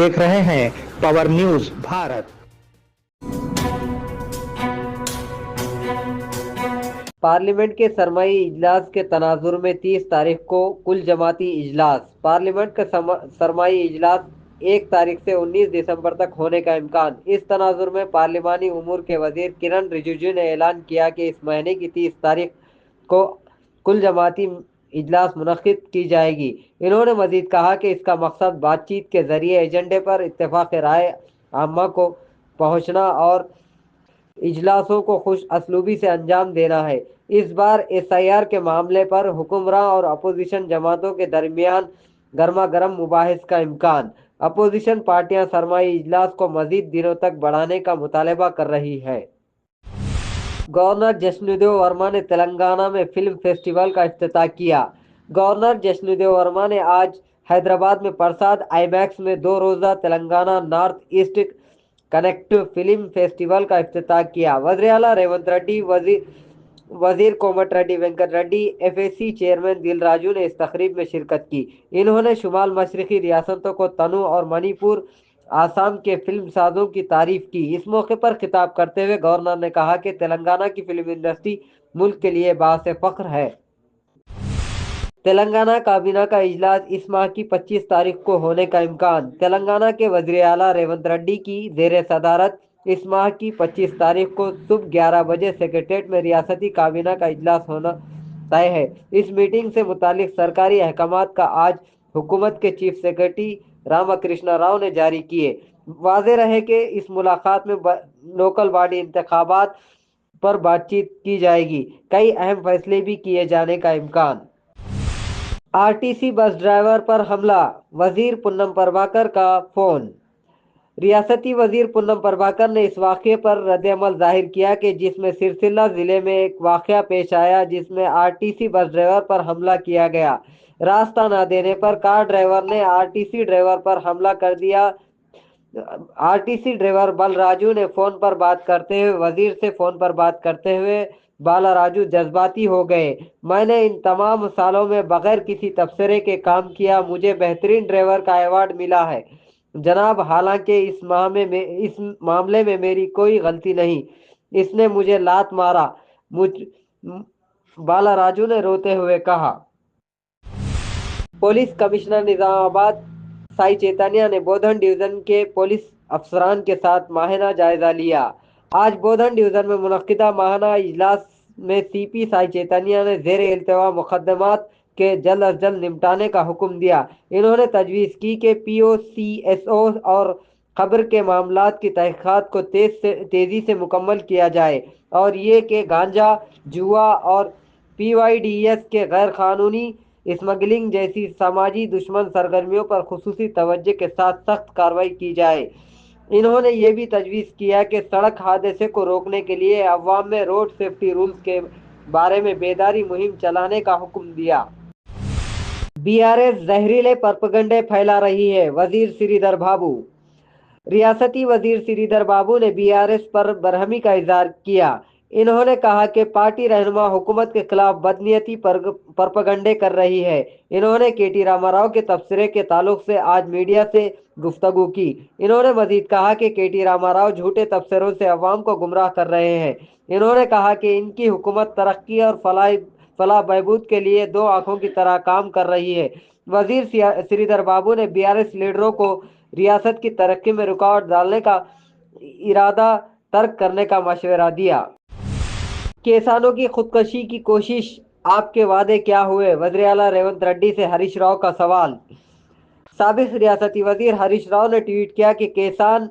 देख रहे हैं पावर न्यूज भारत। पार्लियामेंट के सरमाई इजलास के तनाजुर में 30 तारीख को कुल जमाती इजलास। पार्लियामेंट का सरमाई इजलास 1 तारीख से 19 दिसंबर तक होने का इम्कान। इस तनाजुर में पार्लिमानी उमूर के वजीर किरण रिजिजू ने ऐलान किया कि इस महीने की 30 तारीख को कुल जमाती इजलास मुनक्किद की जाएगी। इन्होंने मजीद कहा कि इसका मकसद बातचीत के जरिए एजेंडे पर इत्तेफाक राय आमा को पहुँचना और इजलासों को खुश असलूबी से अंजाम देना है। इस बार SIR के मामले पर हुक्मरान और अपोजिशन जमातों के दरमियान गर्मा गर्म मुबाहिस का इम्कान। अपोजिशन पार्टियां सरमाई इजलास को मजीद दिनों तक बढ़ाने का मुतालबा कर रही है। गवर्नर जश्नदेव वर्मा ने तेलंगाना में फिल्म फेस्टिवल का इफ्तिताह किया। गवर्नर जश्नदेव वर्मा ने आज हैदराबाद में प्रसाद IMAX में 2 रोज़ा Telangana north east connect film festival का इफ्तिताह किया। वज़ीर आला रेवंत रेड्डी, वजीर कोमट रेड्डी वेंकट रेड्डी, FAC चेयरमैन दिल राजू ने इस तकरीब में शिरकत की। इन्होंने शुमाल मशरक़ी रियासतों को तनु और मणिपुर आसाम के फिल्म साजों की तारीफ की। इस मौके पर खिताब करते हुए गवर्नर ने कहा कि तेलंगाना की फिल्म इंडस्ट्री मुल्क के लिए बाअस फ़ख्र है। तेलंगाना काबीना का इजलास इस माह की 25 तारीख को होने का इम्कान। तेलंगाना के वज़ीर आला रेवंत रेड्डी की ज़ेर सदारत इस माह की 25 तारीख को सुबह 11 बजे सेक्रेटेरिएट में रियासती काबीना का इजलास होना तय है। इस मीटिंग से मुतालिक सरकारी अहकामात का आज हुकूमत के चीफ सेक्रेटरी रामकृष्णा राव ने जारी किए। वाज़ेह रहे कि इस मुलाकात में लोकल बॉडी इंतखाबात पर बातचीत की जाएगी। कई अहम फैसले भी किए जाने का इम्कान। RTC बस ड्राइवर पर हमला, वजीर पुन्नम प्रभाकर का फोन। रियासती वजीर पुन्नम प्रभाकर ने इस वाक़े पर रद्द-ए-अमल जाहिर किया कि जिसमें सिरसिल्ला ज़िले में एक वाक़या पेश आया जिसमें RTC बस ड्राइवर पर हमला किया गया। रास्ता न देने पर कार ड्राइवर ने RTC ड्राइवर पर हमला कर दिया। RTC ड्राइवर बलराजू ने फ़ोन पर बात करते हुए वजीर से फ़ोन पर बात करते हुए बालाराजू जज्बाती हो गए। मैंने इन तमाम सालों में बगैर किसी तबसरे के काम किया, मुझे बेहतरीन ड्राइवर का अवार्ड मिला है जनाब, हालांकि इस मामले में मेरी कोई गलती नहीं, इसने मुझे लात मारा, बालाराजू ने रोते हुए कहा। पुलिस कमिश्नर निजामाबाद साई चैतन्य ने बोधन डिवीजन के पुलिस अफसरान के साथ माहिना जायजा लिया। आज बोधन डिवीजन में मुनक्किदा माहिना इजलास में CP साई चैतन्य ने ज़ेर इल्तिवा मुकदमात के जल्द अज जल्द निपटाने का हुक्म दिया। इन्होंने तजवीज़ की कि POCSO और खबर के मामलात की तहक़ीक़ात को तेज़ी से मुकम्मल किया जाए और ये कि गांजा, जुआ और PYDS के गैर कानूनी स्मगलिंग जैसी समाजी दुश्मन सरगर्मियों पर खुसूसी तवज्जो के साथ सख्त कार्रवाई की जाए। इन्होंने ये भी तजवीज़ किया कि सड़क हादसे को रोकने के लिए अवाम में रोड सेफ्टी रूल्स के बारे में बेदारी मुहिम चलाने का हुक्म दिया। BRS जहरीले प्रोपेगेंडे फैला रही है, वजीर श्रीधर बाबू। रियासती वजीर श्रीधर बाबू ने BRS पर बरहमी का इजहार किया। इन्होंने कहा कि पार्टी रहनुमा हुकूमत के खिलाफ बदनीयती प्रोपेगेंडे कर रही है। इन्होंने KT रामाराव के तबसरे के ताल्लुक से आज मीडिया से गुफ्तगू की। इन्होंने मजीद कहा कि KT रामाराव झूठे तबसरों से अवाम को गुमराह कर रहे हैं। इन्होंने कहा कि इनकी हुकूमत तरक्की और फलाह बहबूद के लिए 2 आंखों की तरह काम कर रही है। वजीर श्रीधर बाबू ने BRS लीडरों को रियासत की तरक्की में रुकावट डालने का इरादा तर्क करने का मशवरा दिया। किसानों की खुदकशी की कोशिश, आपके वादे क्या हुए? वज़ीर आला रेवंत रेड्डी से हरीश राव का सवाल। साबिक रियासती वजीर हरीश राव ने ट्वीट किया कि किसान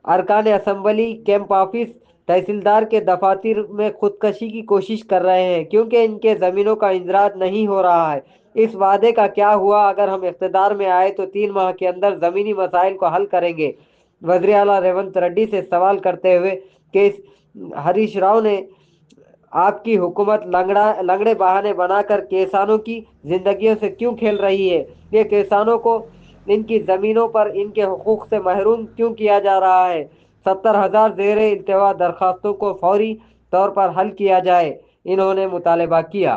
अरकान असम्बली, कैंप ऑफिस, तहसीलदार के दफातर में खुदकशी की कोशिश कर रहे हैं क्योंकि इनके ज़मीनों का इंजराज नहीं हो रहा है। इस वादे का क्या हुआ? अगर हम इख्तिदार में आए तो 3 माह के अंदर ज़मीनी मसाइल को हल करेंगे। वज़ीर आला रेवंत रेड्डी से सवाल करते हुए कि हरीश राव ने आपकी हुकूमत लंगड़े बहाने बनाकर किसानों की जिंदगियों से क्यों खेल रही है? ये किसानों को इनकी ज़मीनों पर इनके हुकूक से महरूम क्यों किया जा रहा है? 70,000 ज़ेर इल्तिवा दरखास्तों को फौरी तौर पर हल किया जाए, इन्होंने मुतालबा किया।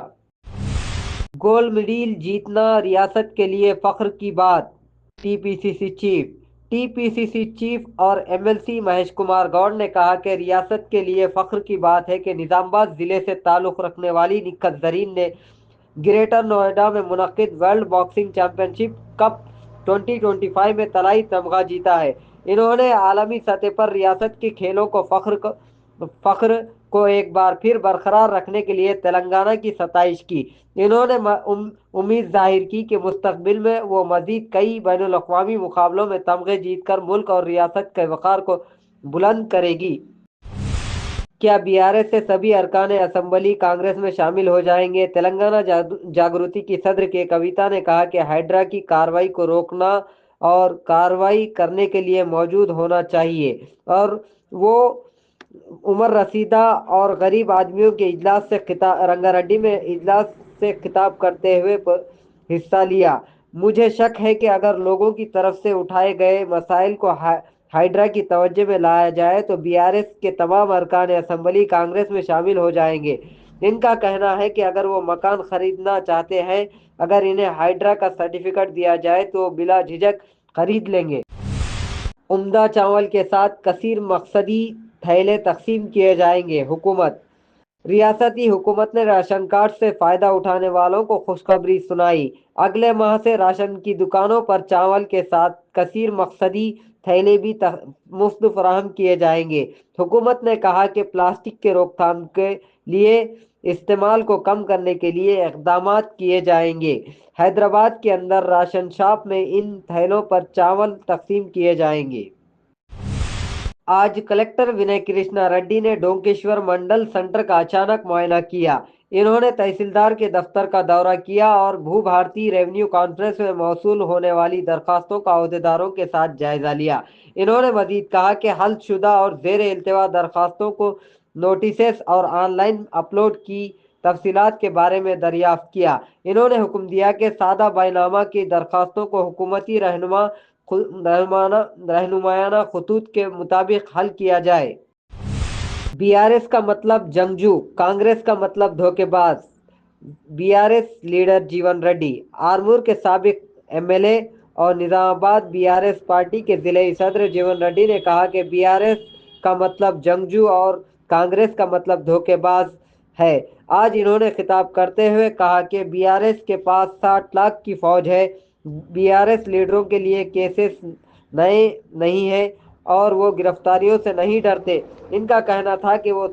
गोल्ड मेडल जीतना रियासत के लिए फ़ख्र की बात, TPCC चीफ। T P C C chief اور M L C Mahesh Kumar Goud نے کہا کہ ریاست کے لیے فخر کی بات ہے کہ نظام آباد ضلع سے تعلق رکھنے والی نکھت زرین نے گریٹر نوئیڈا میں منعقد ورلڈ باکسنگ چیمپئن شپ کپ 2025 میں طلائی تمغہ جیتا ہے۔ انہوں نے عالمی سطح پر ریاست کے کھیلوں کو فخر کو ایک بار پھر برقرار رکھنے کے لیے تلنگانہ کی ستائش کی۔ انہوں نے امید ظاہر کی کہ مستقبل میں وہ مزید کئی بین الاقوامی مقابلوں میں تمغے جیت کر ملک اور ریاست کے وقار کو بلند کرے گی۔ کیا بی آر ایس سے سبھی ارکان اسمبلی کانگریس میں شامل ہو جائیں گے؟ تلنگانہ جاگرتی کی صدر کے کویتا نے کہا کہ ہائیڈرا کی کارروائی کو روکنا اور کارروائی کرنے کے لیے موجود ہونا چاہیے، اور وہ عمر رسیدہ اور غریب آدمیوں کے اجلاس سے رنگاریڈی میں اجلاس سے خطاب کرتے ہوئے حصہ لیا۔ مجھے شک ہے کہ اگر لوگوں کی طرف سے اٹھائے گئے مسائل کو ہائیڈرا کی توجہ میں لایا جائے تو بی آر ایس کے تمام ارکان اسمبلی کانگریس میں شامل ہو جائیں گے۔ ان کا کہنا ہے کہ اگر وہ مکان خریدنا چاہتے ہیں، اگر انہیں ہائیڈرا کا سرٹیفکیٹ دیا جائے تو بلا جھجک خرید لیں گے۔ عمدہ چاول کے ساتھ کثیر مقصدی تھیلے تقسیم کیے جائیں گے۔ حکومت۔ ریاستی حکومت نے راشن کارڈ سے فائدہ اٹھانے والوں کو خوشخبری سنائی۔ اگلے ماہ سے راشن کی دکانوں پر چاول کے ساتھ کثیر مقصدی تھیلے بھی مفت فراہم کیے جائیں گے۔ حکومت نے کہا کہ پلاسٹک کے روک تھام کے لیے استعمال کو کم کرنے کے لیے اقدامات کیے جائیں گے۔ حیدرآباد کے اندر راشن شاپ میں ان تھیلوں پر چاول تقسیم کیے جائیں گے۔ آج کلکٹر ونے کرشنا ریڈی نے ڈونکیشور منڈل سینٹر کا اچانک معائنہ کیا۔ انہوں نے تحصیلدار کے دفتر کا دورہ کیا اور بھو بھارتی ریونیو کانفرنس میں موصول ہونے والی درخواستوں کا عہدیداروں کے ساتھ جائزہ لیا۔ انہوں نے مزید کہا کہ حل شدہ اور زیر التوا درخواستوں کو نوٹسز اور آن لائن اپلوڈ کی تفصیلات کے بارے میں دریافت کیا۔ انہوں نے حکم دیا کہ سادہ بیانامہ کی درخواستوں کو حکومتی رہنمایانہ خطوط کے مطابق حل کیا جائے۔ بی آر ایس کا مطلب جنگجو، کانگریس کا مطلب دھوکے باز۔ بی آر ایس لیڈر جیون ریڈی۔ آرمور کے سابق ایم ایل اے اور نظام آباد بی آر ایس پارٹی کے ضلعی صدر جیون ریڈی نے کہا کہ بی آر ایس کا مطلب جنگجو اور کانگریس کا مطلب دھوکے باز ہے۔ آج انہوں نے خطاب کرتے ہوئے کہا کہ بی آر ایس کے پاس 60 لاکھ کی فوج ہے۔ بی آر ایس لیڈروں کے لیے کیسز نئے نہیں ہیں اور وہ گرفتاریوں سے نہیں ڈرتے۔ ان کا کہنا تھا کہ وہ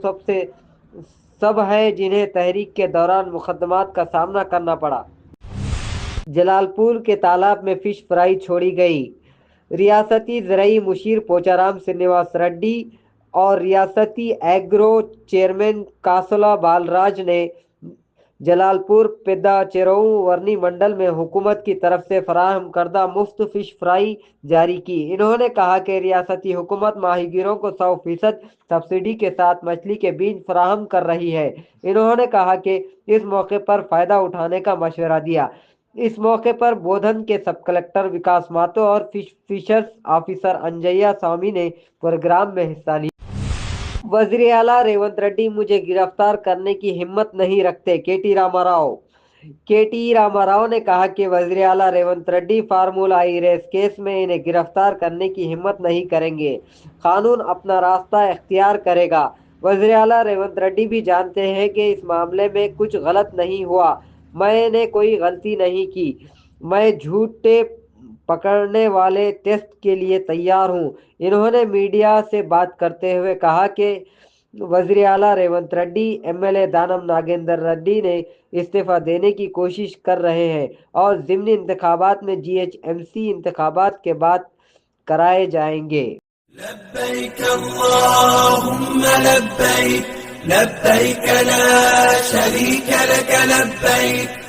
سب ہیں جنہیں تحریک کے دوران مقدمات کا سامنا کرنا پڑا۔ جلال پور کے تالاب میں فش فرائی چھوڑی گئی۔ ریاستی زرعی مشیر پوچارام سرینواس ریڈی اور ریاستی ایگرو چیئرمین کاسولا بالراج نے جلال پور پیدا چیراؤں ورنی منڈل میں حکومت کی طرف سے فراہم کردہ مفت فش فرائی جاری کی۔ انہوں نے کہا کہ ریاستی حکومت ماہی گیروں کو 100% سبسڈی کے ساتھ مچھلی کے بیج فراہم کر رہی ہے۔ انہوں نے کہا کہ اس موقع پر فائدہ اٹھانے کا مشورہ دیا۔ اس موقع پر بودھن کے سب کلکٹر وکاس ماتو اور فشرز آفیسر انجیا سوامی نے پروگرام میں حصہ لیا۔ وزیر اعلیٰ ریونت ریڈی مجھے گرفتار کرنے کی ہمت نہیں رکھتے، کے ٹی راما راؤ۔ کے ٹی راما راؤ نے کہا کہ وزیر اعلیٰ ریونت ریڈی فارمولا ای ریس کیس میں انہیں گرفتار کرنے کی ہمت نہیں کریں گے۔ قانون اپنا راستہ اختیار کرے گا۔ وزیر اعلیٰ ریونت ریڈی بھی جانتے ہیں کہ اس معاملے میں کچھ غلط نہیں ہوا۔ میں نے کوئی غلطی نہیں کی۔ میں جھوٹے پکڑنے والے ٹیسٹ کے لیے تیار ہوں۔ انہوں نے میڈیا سے بات کرتے ہوئے کہا کہ وزیر اعلیٰ Revanth Reddy M L A Danam Nagender Reddy نے استعفیٰ دینے کی کوشش کر رہے ہیں اور ضمنی انتخابات میں جی ایچ ایم سی انتخابات کے بعد کرائے جائیں گے۔ لبیک اللہم لبیک لبیک لا شریک لک لبیک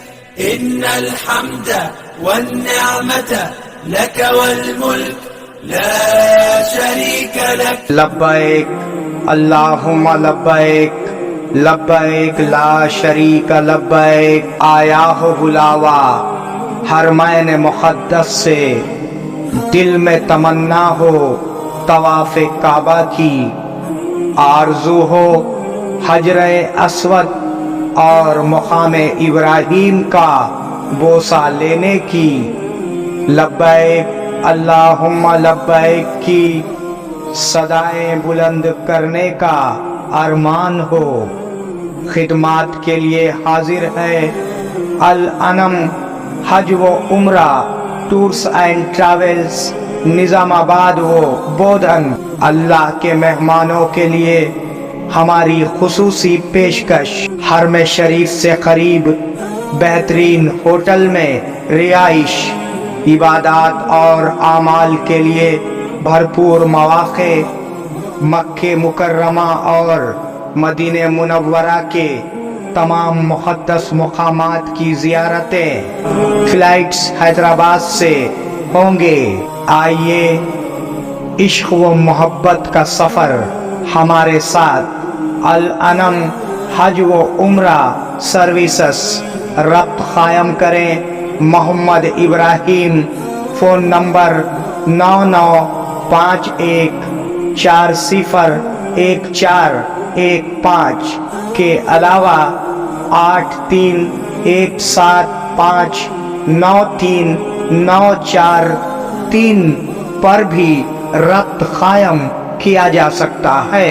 ان الحمد والنعمت لک والملک لا شریک لک لبیک اللہم لبیک لبیک لا شریک لبیک۔ آیا ہو بلاوا حرمین مقدس سے، دل میں تمنا ہو طواف کعبہ کی، آرزو ہو حجر اسود اور مقام ابراہیم کا بوسہ لینے کی۔ لبیک अल्लाहुम्मा लब्बैक की सदाएं बुलंद करने का अरमान हो। खिदमत के लिए हाजिर है अल अनम हज व उम्रा टूर्स एंड ट्रैवल्स, निजामाबाद व बोधन। अल्लाह के मेहमानों के लिए हमारी खुसूसी पेशकश, हरम शरीफ से करीब बेहतरीन होटल में रिहाइश, इबादत और आमाल के लिए भरपूर मौक़े, मक्के मुकर्रमा और मदीने मुनव्वरा के तमाम मुक़द्दस मुक़ामात की ज़ियारतें। फ़्लाइट्स हैदराबाद से होंगे। आइए इश्क़ व मोहब्बत का सफ़र हमारे साथ अल अनम हज व उम्रा सर्विसेस रब्त कायम करें। मोहम्मद इब्राहिम, फ़ोन नंबर 9951401415 के अलावा 8317593943 पर भी रब्त कायम किया जा सकता है।